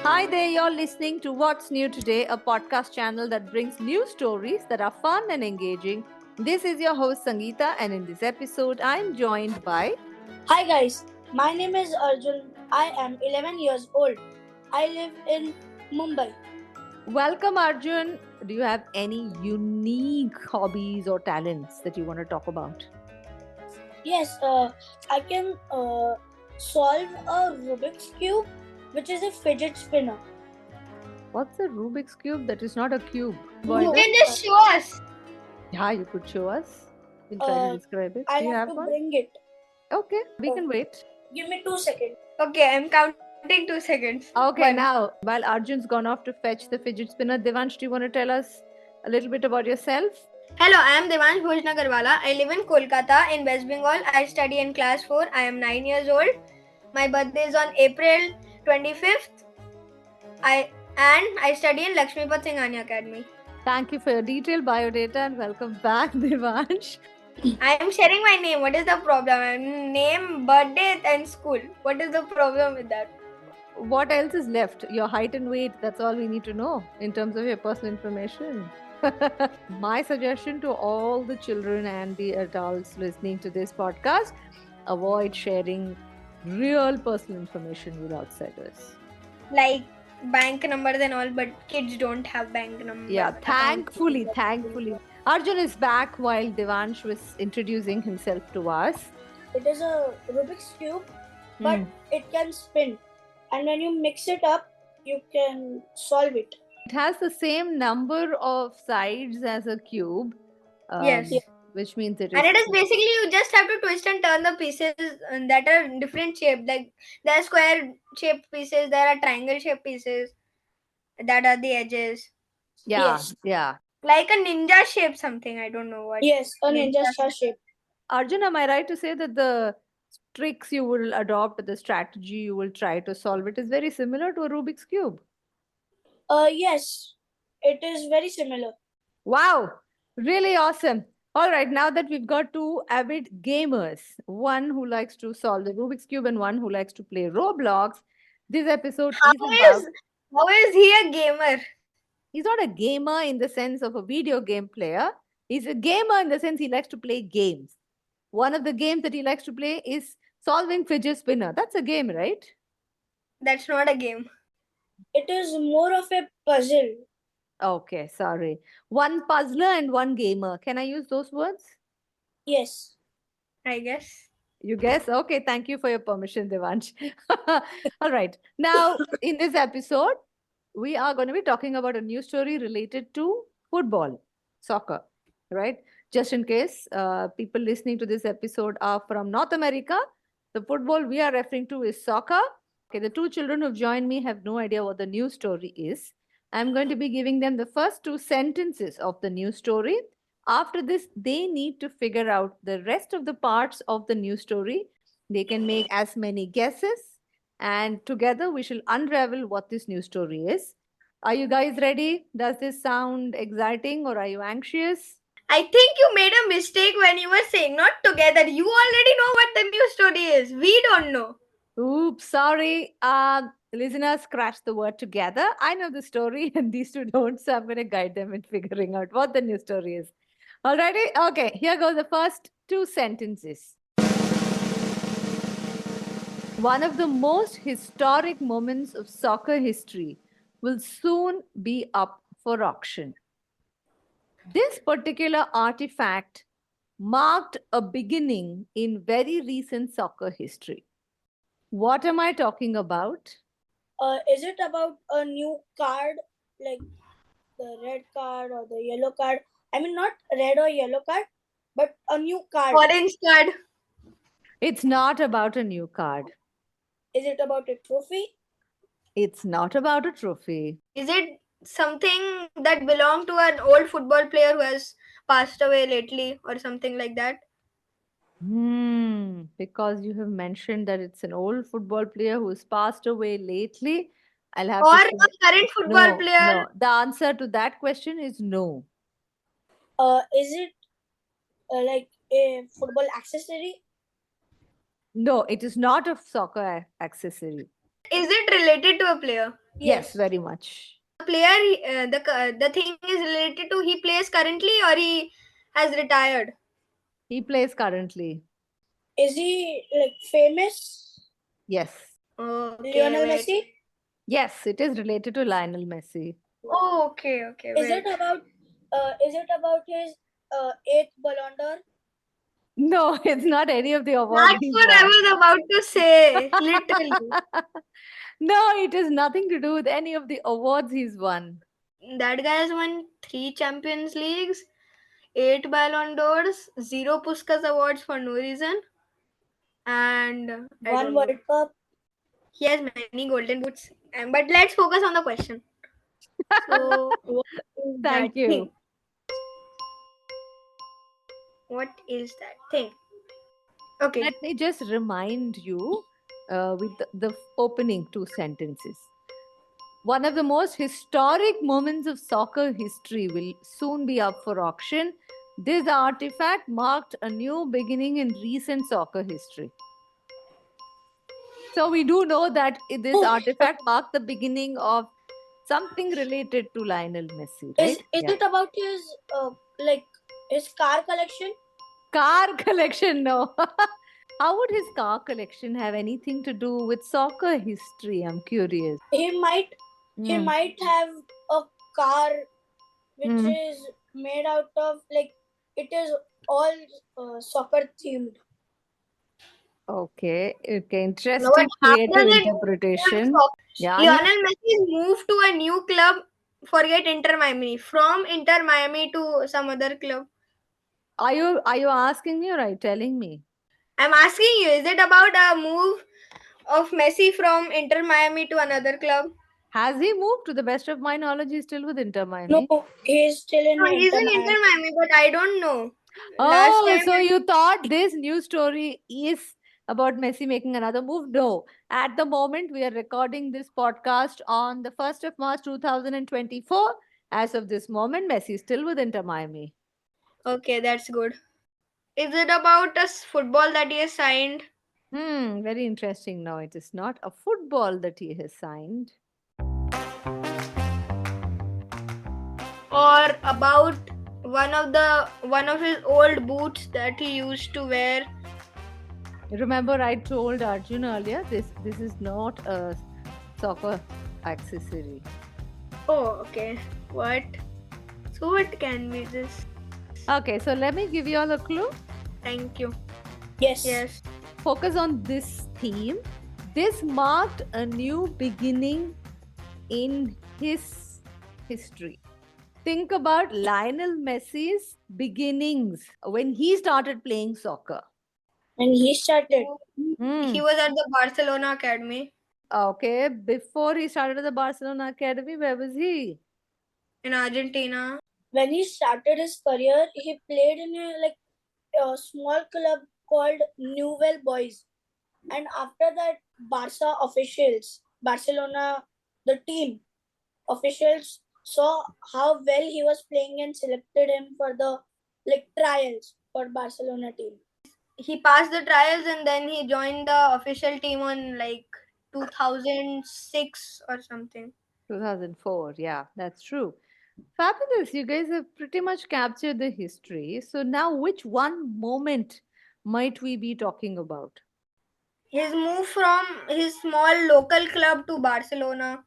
Hi there, you're listening to What's New Today, a podcast channel that brings news stories that are fun and engaging. This is your host Sangeeta, and in this episode, I'm joined by. Hi guys, my name is Arjun. I am 11 years old. I live in Mumbai. Welcome, Arjun. Do you have any unique hobbies or talents that you want to talk about? Yes, I can solve a Rubik's Cube, which is a fidget spinner. What's a Rubik's Cube that is not a cube? You can just show us. Yeah, you could show us. We'll try to describe it. I Do you have have to one? bring it. Okay, we can wait. Give me 2 seconds. Okay, I'm counting 2 seconds. Okay, One. now, while Arjun's gone off to fetch the fidget spinner, Devansh, do you want to tell us a little bit about yourself? Hello, I am Devansh Bhojnagarwala. I live in Kolkata in West Bengal. I study in class 4. I am 9 years old. My birthday is on April 25th. I study in Lakshmipat Singhania Academy. Thank you for your detailed biodata and welcome back, Devansh. I am sharing my name. What is the problem? Name, birthday, and school. What is the problem with that? What else is left? Your height and weight. That's all we need to know in terms of your personal information. My suggestion to all the children and the adults listening to this podcast, avoid sharing real personal information with outsiders. Like bank numbers and all, but kids don't have bank numbers. Yeah, thankfully. Arjun is back while Devansh was introducing himself to us. It is a Rubik's Cube, but Hmm. it can spin. And when you mix it up, you can solve it. It has the same number of sides as a cube. Yes. Which means it is. And it is basically you just have to twist and turn the pieces that are different shape. Like there are square shaped pieces, there are triangle shaped pieces that are the edges. Yes. Yeah. Like a ninja shape something. I don't know what. Yes, a ninja star shape. Arjun, am I right to say that the tricks you will adopt, the strategy you will try to solve it is very similar to a Rubik's Cube? Yes, it is very similar. Wow, really awesome. All right, now that we've got two avid gamers, one who likes to solve the Rubik's Cube and one who likes to play Roblox, this episode is about. How is he a gamer? He's not a gamer in the sense of a video game player. He's a gamer in the sense he likes to play games. One of the games that he likes to play is solving fidget spinner. That's a game, right? That's not a game. It is more of a puzzle. Okay, sorry. One puzzler and one gamer. Can I use those words? Yes. I guess. You guess? Okay, thank you for your permission, Devansh. All right. Now, in this episode, we are going to be talking about a news story related to football, soccer, right? Just in case people listening to this episode are from North America, the football we are referring to is soccer. Okay, the two children who've joined me have no idea what the news story is. I'm going to be giving them the first two sentences of the news story. After this, they need to figure out the rest of the parts of the news story. They can make as many guesses, and together we shall unravel what this news story is. Are you guys ready? Does this sound exciting or are you anxious? I think you made a mistake when you were saying not together. You already know what the news story is. We don't know. Oops, sorry. Listeners, scratch the word together. I know the story and these two don't, so I'm going to guide them in figuring out what the news story is. Alrighty? Okay, here go the first two sentences. One of the most historic moments of soccer history will soon be up for auction. This particular artifact marked a beginning in very recent soccer history. What am I talking about? Is it about a new card, like the red card or the yellow card? I mean, not red or yellow card, but a new card. Orange card. It's not about a new card. Is it about a trophy? It's not about a trophy. Is it something that belonged to an old football player who has passed away lately or something like that? Because you have mentioned that it's an old football player who's passed away lately. I'll have Or to a current football player? No. The answer to that question is no. Is it like a football accessory? No, it is not a soccer accessory. Is it related to a player? Yes, very much. Player, the thing is related to he plays currently or he has retired. He plays currently. Is he like famous? Yes. Okay, Lionel wait. Messi? Yes, it is related to Lionel Messi. Oh, okay, okay. Is Wait. it about his eighth Ballon d'Or? No, it's not any of the awards That's he's what I won. was about to say. Literally. No, it has nothing to do with any of the awards he's won. That guy has won 3 Champions Leagues, 8 Ballon d'Ors, 0 Puskas Awards for no reason, and I One don't know. World Cup. He has many golden boots. But let's focus on the question. So, what is Thank that you. thing? What is that thing? Okay. Let me just remind you with the opening two sentences. One of the most historic moments of soccer history will soon be up for auction. This artifact marked a new beginning in recent soccer history. So we do know that this artifact marked the beginning of something related to Lionel Messi, right? Is it about his like his car collection? Car collection? No. How would his car collection have anything to do with soccer history? I'm curious. He might Hmm. have a car which Hmm. is made out of like it is all soccer themed. Okay. Okay. No, Interesting but how creative does it interpretation. Yeah. Lionel Messi moved to a new club, forget Inter Miami, from Inter Miami to some other club. Are you asking me or are you telling me? I'm asking you, is it about a move of Messi from Inter Miami to another club? Has he moved? To the best of my knowledge, he's still with Inter No, Miami. he is still in No, he's Inter in Miami. Inter Miami, but I don't know. Last Oh, time, so you thought this news story is about Messi making another move? No. At the moment, we are recording this podcast on the 1st of March 2024. As of this moment, Messi is still with Inter Miami. okay, that's good. Is it about football that he has signed, Very interesting. No, it is not a football that he has signed. or about one of his old boots that he used to wear? Remember, I told Arjun earlier, this is not a soccer accessory. Oh, okay. What? So what can be this? Okay, so let me give you all a clue. Thank you. Yes. Yes. Focus on this theme. This marked a new beginning in his history. Think about Lionel Messi's beginnings when he started playing soccer. And he started. Hmm. He was at the Barcelona Academy Okay, before he started at the Barcelona Academy, where was he? in Argentina. When he started his career, he played in a small club called Newell Boys. And after that, Barcelona, the team officials saw how well he was playing and selected him for the trials for Barcelona team. He passed the trials and then he joined the official team on 2006 or something. 2004. Yeah, that's true. Fabulous. You guys have pretty much captured the history. So now, which one moment might we be talking about? His move from his small local club to Barcelona.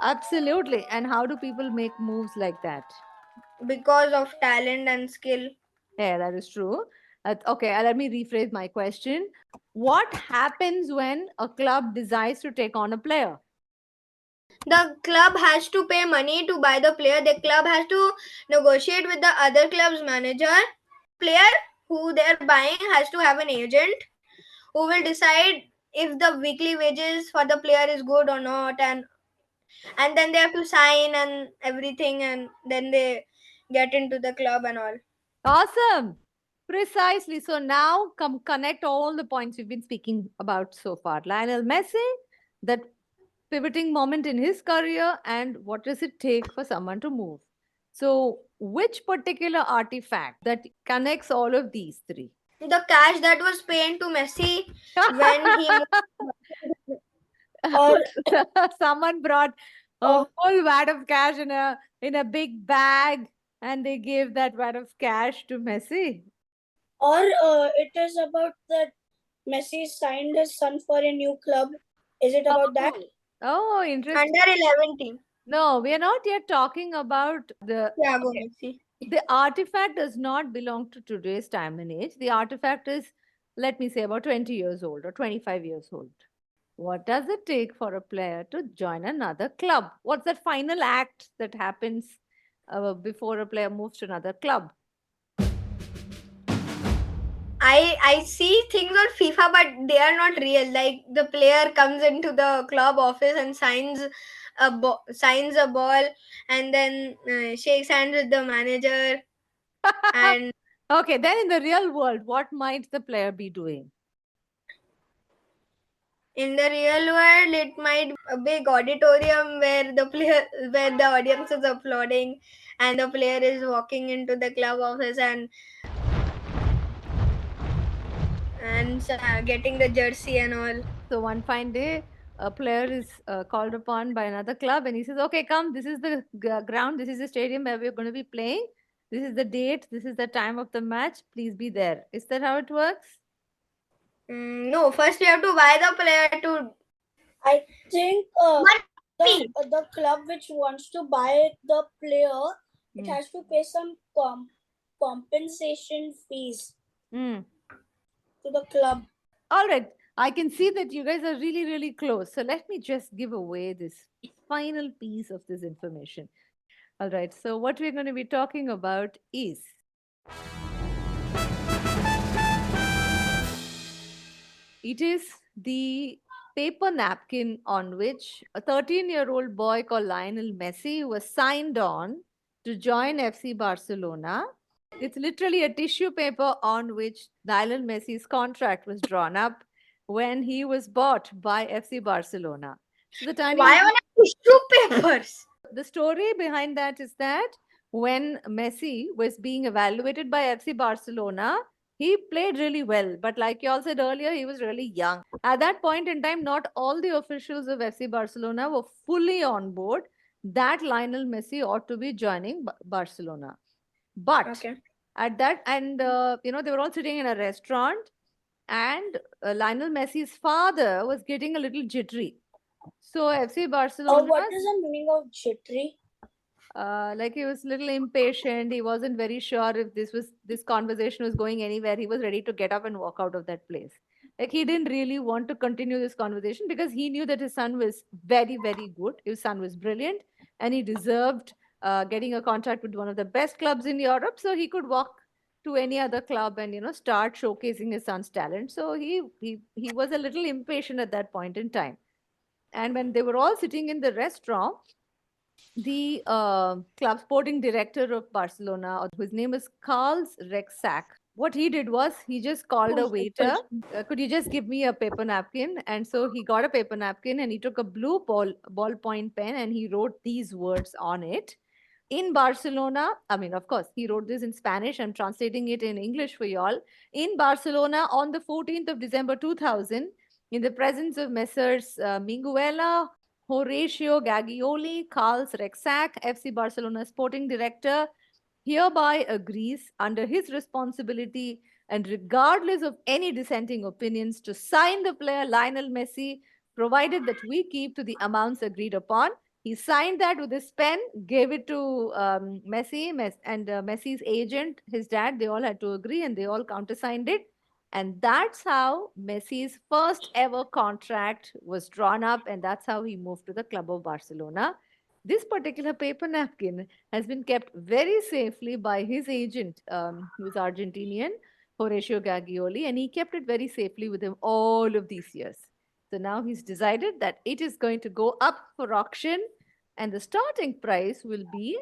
Absolutely. And how do people make moves like that? Because of talent and skill. Yeah, that is true. Okay, let me rephrase my question. What happens when a club decides to take on a player? The club has to pay money to buy the player. The club has to negotiate with the other club's manager. Player who they're buying has to have an agent who will decide if the weekly wages for the player is good or not, and then they have to sign and everything, and then they get into the club and all. Awesome. Precisely. So now come connect all the points we've been speaking about so far. Lionel Messi, that pivoting moment in his career, and what does it take for someone to move? So, which particular artifact that connects all of these three? The cash that was paid to Messi when he moved. Or Someone brought a or full wad of cash in a big bag, and they gave that wad of cash to Messi. it is about that Messi signed his son for a new club. Is it about that? Oh, interesting. Under 11 team. No, we are not yet talking about Thiago okay. Messi. The artifact does not belong to today's time and age. The artifact is, let me say, about 20 years old or 25 years old. What does it take for a player to join another club? What's that final act that happens before a player moves to another club? I see things on FIFA, but they are not real. Like the player comes into the club office and signs a ball, and then shakes hands with the manager. And Okay, then in the real world, what might the player be doing? in the real world, it might be a big auditorium where the audience is applauding, and the player is walking into the club office and getting the jersey and all. So one fine day, a player is called upon by another club, and he says, "Okay, come. This is the ground. This is the stadium where we're going to be playing. This is the date. This is the time of the match. Please be there." Is that how it works? No, first you have to buy the player to I think money. the club which wants to buy the player, it Hmm. has to pay some compensation fees Hmm. to the club. All right. I can see that you guys are really, really close. So let me just give away this final piece of this information. All right. So what we're going to be talking about is it is the paper napkin on which a 13-year-old boy called Lionel Messi was signed on to join FC Barcelona. It's literally a tissue paper on which Lionel Messi's contract was drawn up when he was bought by FC Barcelona. So the timing Why on a tissue papers? the story behind that is that when Messi was being evaluated by FC Barcelona, he played really well. But like you all said earlier, he was really young. At that point in time, not all the officials of FC Barcelona were fully on board that Lionel Messi ought to be joining Barcelona. But Okay. at that, and they were all sitting in a restaurant, and Lionel Messi's father was getting a little jittery. So FC Barcelona, What is the meaning of jittery? like he was a little impatient. He wasn't very sure if this conversation was going anywhere. He was ready to get up and walk out of that place. Like he didn't really want to continue this conversation because he knew that his son was very, very good. His son was brilliant, and he deserved getting a contract with one of the best clubs in Europe, so he could walk to any other club and start showcasing his son's talent. So he was a little impatient at that point in time. And when they were all sitting in the restaurant, the club sporting director of Barcelona, whose name is Carlos Rexach, what he did was he just called a waiter. Could you just give me a paper napkin? And so he got a paper napkin and he took a blue ballpoint pen and he wrote these words on it. In Barcelona, I mean, of course, he wrote this in Spanish. I'm translating it in English for y'all. In Barcelona on the 14th of December 2000, in the presence of Messrs. Minguella, Horatio Gagioli, Carlos Rexach, FC Barcelona sporting director, hereby agrees under his responsibility and regardless of any dissenting opinions to sign the player Lionel Messi, provided that we keep to the amounts agreed upon. He signed that with his pen, gave it to Messi, and Messi's agent, his dad. They all had to agree and they all countersigned it. And that's how Messi's first ever contract was drawn up, and that's how he moved to the club of Barcelona. This particular paper napkin has been kept very safely by his agent, who's Argentinian, Horatio Gagioli, and he kept it very safely with him all of these years. So now he's decided that it is going to go up for auction, and the starting price will be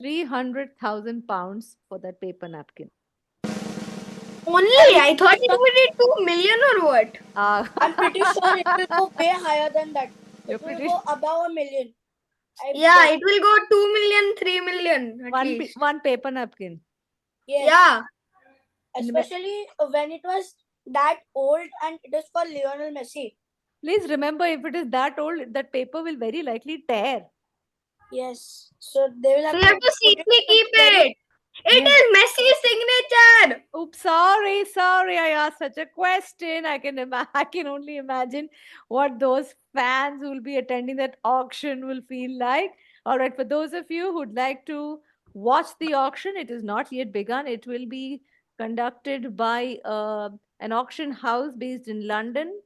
£300,000 for that paper napkin. Only? I thought it would be 2 million or what? I'm pretty sure it will go way higher than that. You're It will pretty go above a million. Yeah, it will go 2 million, 3 million at least. one paper napkin. Yes. Yeah. especially when it was that old and it is for Lionel Messi. Please remember, if it is that old, that paper will very likely tear. Yes, so they will So have you have to put it safely in keep very- it. It Yes. is Messi's signature. Oops, sorry. I asked such a question. I can only imagine what those fans who will be attending that auction will feel like. All right, for those of you who'd like to watch the auction, it is not yet begun. It will be conducted by an auction house based in London.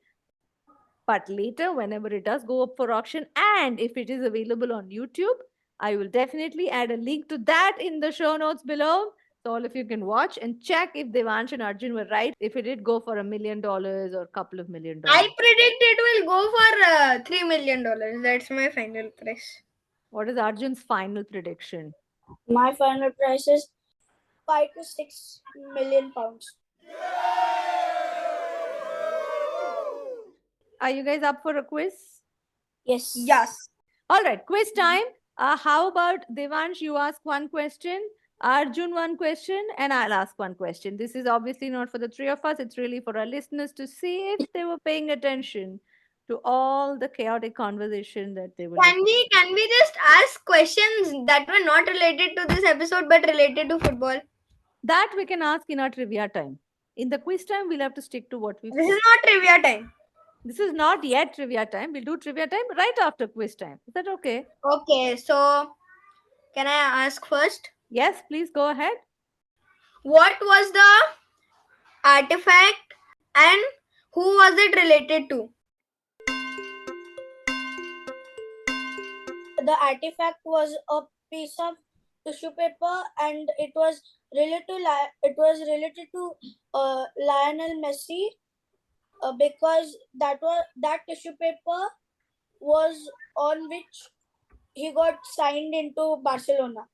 But later, whenever it does go up for auction, and if it is available on YouTube, I will definitely add a link to that in the show notes below. So all of you can watch and check if Devansh and Arjun were right, if it did go for $1 million or a couple of $1 million. I predict it will go for $3 million. That's my final price. What is Arjun's final prediction? My final price is 5 to 6 million pounds. Are you guys up for a quiz? Yes. Yes. All right, quiz time. How about Devansh? You ask one question, Arjun one question, and I'll ask one question. This is obviously not for the three of us. It's really for our listeners to see if they were paying attention to all the chaotic conversation that they were. Can we just ask questions that were not related to this episode but related to football? That we can ask in our trivia time. In the quiz time, we'll have to stick to what we. This is not trivia time. This is not yet trivia time. We'll do trivia time right after quiz time. Is that okay? Okay, so can I ask first? Yes, please go ahead. What was the artifact and who was it related to? The artifact was a piece of tissue paper, and it was related to Lionel Messi, because that tissue paper was on which he got signed into Barcelona.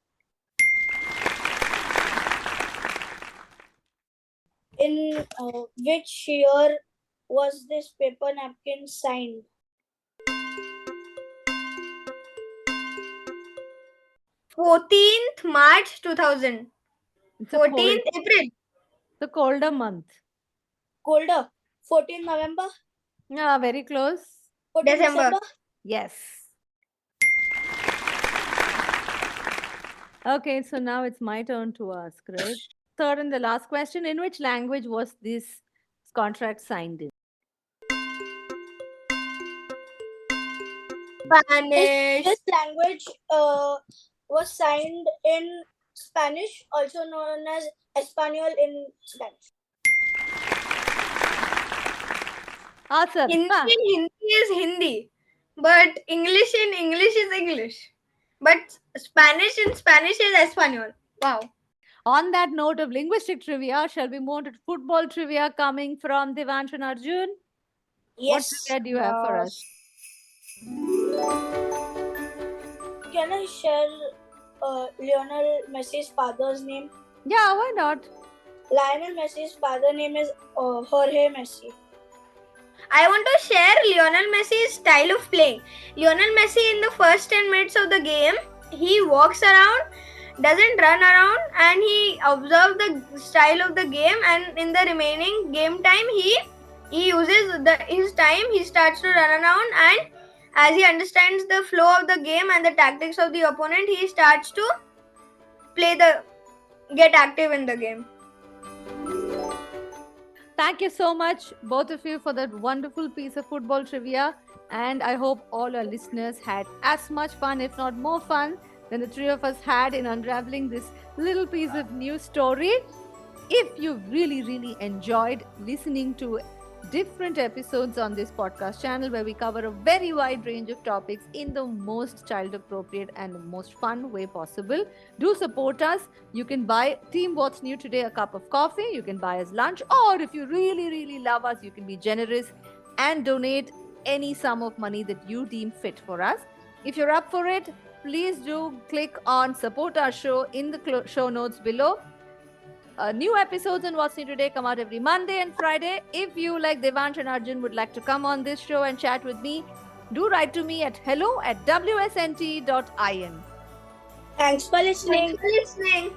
In which year was this paper napkin signed? 14th March 2000. It's a cold, 14th April. the colder month. Colder. 14 November? Yeah, very close. 14 December. December? Yes. Okay, so now it's my turn to ask, right? Third and the last question. In which language was this contract signed in? Spanish. This language was signed in Spanish, also known as Espanol in Spanish. Answer. Hindi in Hindi is Hindi, but English in English is English. But Spanish in Spanish is Espanol. Wow. On that note of linguistic trivia, shall we move on to football trivia coming from Devansh and Arjun? Yes. What trivia do you have for us? Can I share Lionel Messi's father's name? Yeah, why not? Lionel Messi's father name is Jorge Messi. I want to share Lionel Messi's style of playing. Lionel Messi in the first 10 minutes of the game, he walks around, doesn't run around, and he observes the style of the game, and in the remaining game time he uses his time, he starts to run around, and as he understands the flow of the game and the tactics of the opponent, he starts to get active in the game. Thank you so much, both of you, for that wonderful piece of football trivia. And I hope all our listeners had as much fun, if not more fun, than the three of us had in unraveling this little piece of news story. If you really enjoyed listening to different episodes on this podcast channel where we cover a very wide range of topics in the most child appropriate and most fun way possible, do support us. You can buy Team What's New Today a cup of coffee, you can buy us lunch, or if you really love us, you can be generous and donate any sum of money that you deem fit for us. If you're up for it, please do click on support our show in the show notes below. New episodes on What's New Today come out every Monday and Friday. If you, like Devansh and Arjun, would like to come on this show and chat with me, do write to me at hello@wsnt.in. Thanks for listening. Thanks for listening.